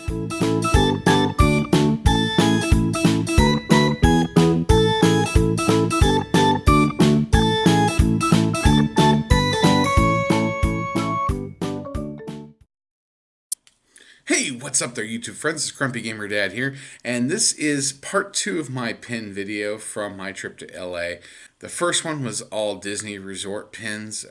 Hey, what's up there, YouTube friends? It's Grumpy Gamer Dad here, and this is part 2 of my pin video from my trip to LA. The first one was all Disney Resort pins.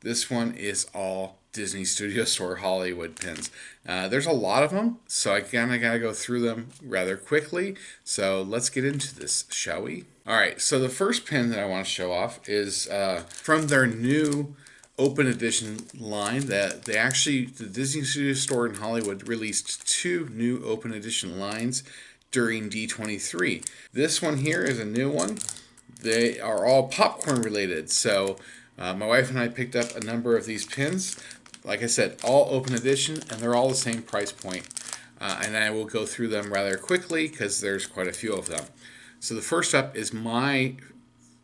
This one is all Disney Studio Store Hollywood pins. There's a lot of them, so I kind of gotta go through them rather quickly. So let's get into this, shall we? Alright, so the first pin that I want to show off is from their new open edition line that the Disney Studio Store in Hollywood released 2 new open edition lines during D23. This one here is a new one. They are all popcorn related, so my wife and I picked up a number of these pins. Like I said, all open edition, and they're all the same price point. And I will go through them rather quickly because there's quite a few of them. So the first up is one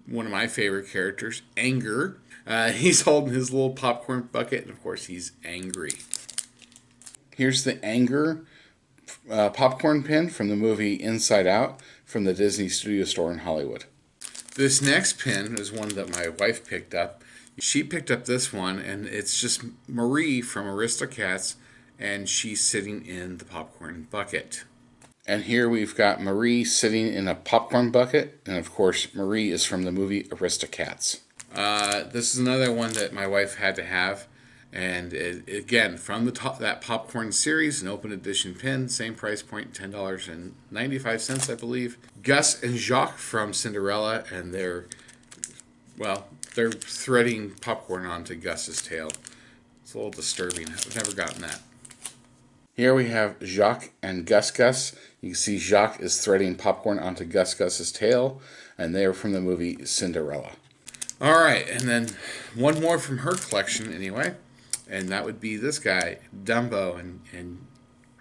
of my favorite characters, Anger. He's holding his little popcorn bucket, and of course he's angry. Here's the Anger popcorn pin from the movie Inside Out from the Disney Studio Store in Hollywood. This next pin is one that my wife picked up. She picked up this one, and it's just Marie from Aristocats, and she's sitting in the popcorn bucket. And here we've got Marie sitting in a popcorn bucket, and of course Marie is from the movie Aristocats. This is another one that my wife had to have, and again, from that popcorn series, an open edition pin, same price point, $10.95, I believe. Gus and Jacques from Cinderella, and they're threading popcorn onto Gus's tail. It's a little disturbing. I've never gotten that. Here we have Jacques and Gus. You can see Jacques is threading popcorn onto Gus's tail, and they are from the movie Cinderella. Alright, and then one more from her collection anyway, and that would be this guy, Dumbo, and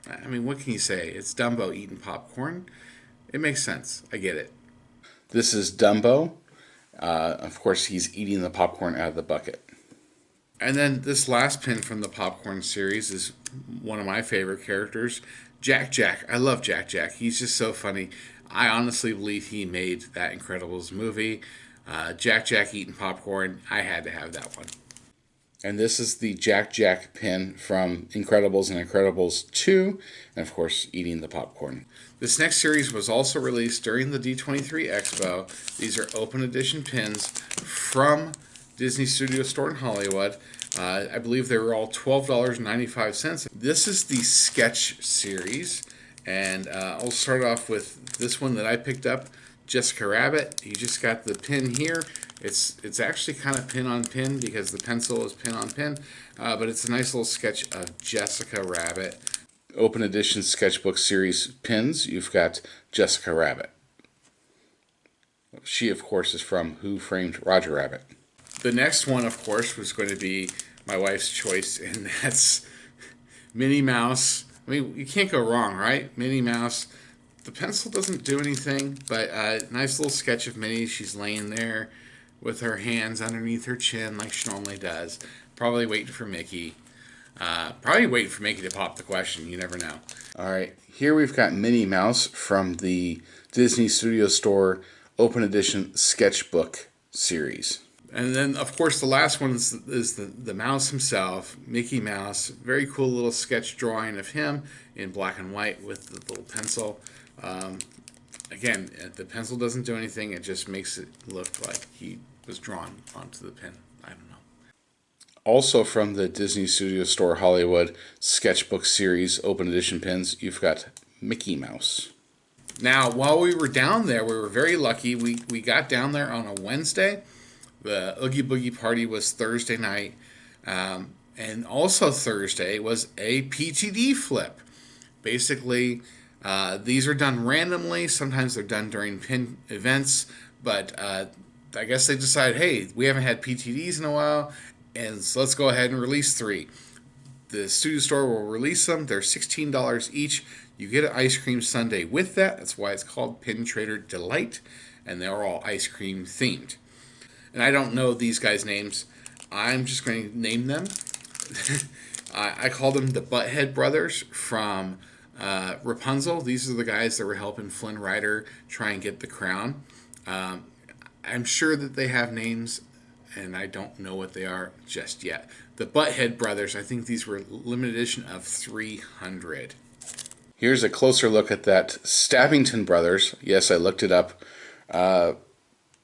I mean, what can you say? It's Dumbo eating popcorn. It makes sense. I get it. This is Dumbo. Of course, he's eating the popcorn out of the bucket. And then this last pin from the popcorn series is one of my favorite characters, Jack. I love Jack. He's just so funny. I honestly believe he made that Incredibles movie. Jack eating popcorn. I had to have that one. And this is the Jack pin from Incredibles and Incredibles 2, and of course eating the popcorn. This next series was also released during the D23 Expo. These are open edition pins from Disney Studio Store in Hollywood. I believe they were all $12.95. This is the Sketch series, and I'll start off with this one that I picked up, Jessica Rabbit. You just got the pin here. It's actually kind of pin on pin because the pencil is pin on pin, but it's a nice little sketch of Jessica Rabbit. Open edition sketchbook series pins. You've got Jessica Rabbit. She, of course, is from Who Framed Roger Rabbit. The next one, of course, was going to be my wife's choice, and that's Minnie Mouse. I mean, you can't go wrong, right? Minnie Mouse. The pencil doesn't do anything, but a nice little sketch of Minnie. She's laying there with her hands underneath her chin like she normally does. Probably waiting for Mickey. To pop the question. You never know. All right, here we've got Minnie Mouse from the Disney Studio Store Open Edition Sketchbook series. And then, of course, the last one is the mouse himself, Mickey Mouse. Very cool little sketch drawing of him in black and white with the little pencil. Again, the pencil doesn't do anything. It just makes it look like he was drawn onto the pen. I don't know. Also from the Disney Studio Store Hollywood Sketchbook Series Open Edition pins, you've got Mickey Mouse. Now, while we were down there, we were very lucky. We got down there on a Wednesday. The Oogie Boogie party was Thursday night. And also Thursday was a PTD flip. Basically, these are done randomly. Sometimes they're done during pin events. But I guess they decided, hey, we haven't had PTDs in a while, and so let's go ahead and release 3. The studio store will release them. They're $16 each. You get an ice cream sundae with that. That's why it's called Pin Trader Delight. And they're all ice cream themed. And I don't know these guys' names. I'm just going to name them. I call them the Butthead brothers from Rapunzel. These are the guys that were helping Flynn Rider try and get the crown. Um, I'm sure that they have names, and I don't know what they are just yet. The Butthead brothers, I think these were limited edition of 300. Here's a closer look at that Stabbington Brothers. Yes, I looked it up.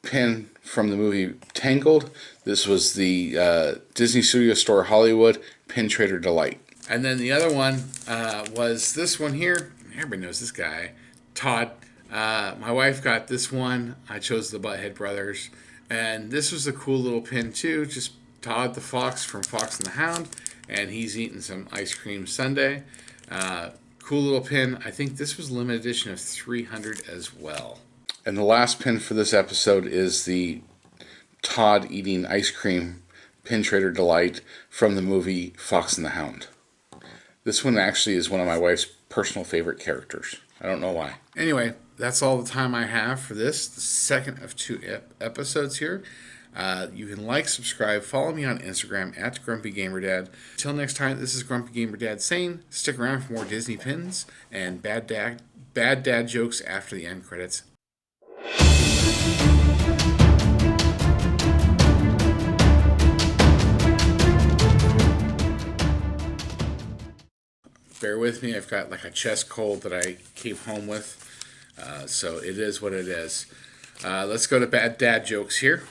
Pin from the movie Tangled. This was the Disney Studio Store Hollywood Pin Trader Delight. And then the other one was this one here. Everybody knows this guy, Todd. My wife got this one. I chose the Butthead Brothers. And this was a cool little pin too. Just Todd the Fox from Fox and the Hound. And he's eating some ice cream sundae. Cool little pin. I think this was limited edition of 300 as well. And the last pin for this episode is the Todd eating ice cream Pin Trader Delight from the movie Fox and the Hound. This one actually is one of my wife's personal favorite characters. I don't know why. Anyway, that's all the time I have for this, the second of two episodes here. You can like, subscribe, follow me on Instagram at GrumpyGamerDad. Until next time, this is Grumpy Gamer Dad saying, stick around for more Disney pins and bad dad jokes after the end credits. Bear with me, I've got like a chest cold that I came home with, so it is what it is. Let's go to bad dad jokes here.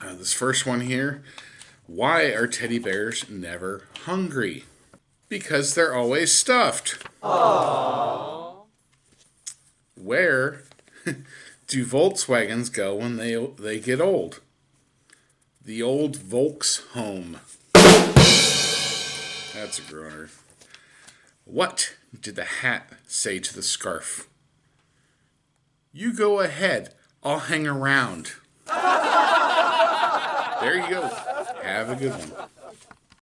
This first one here. Why are teddy bears never hungry? Because they're always stuffed. Aww. Where do Volkswagens go when they get old? The old Volks home. That's a groaner. What did the hat say to the scarf? You go ahead, I'll hang around. There you go. Have a good one.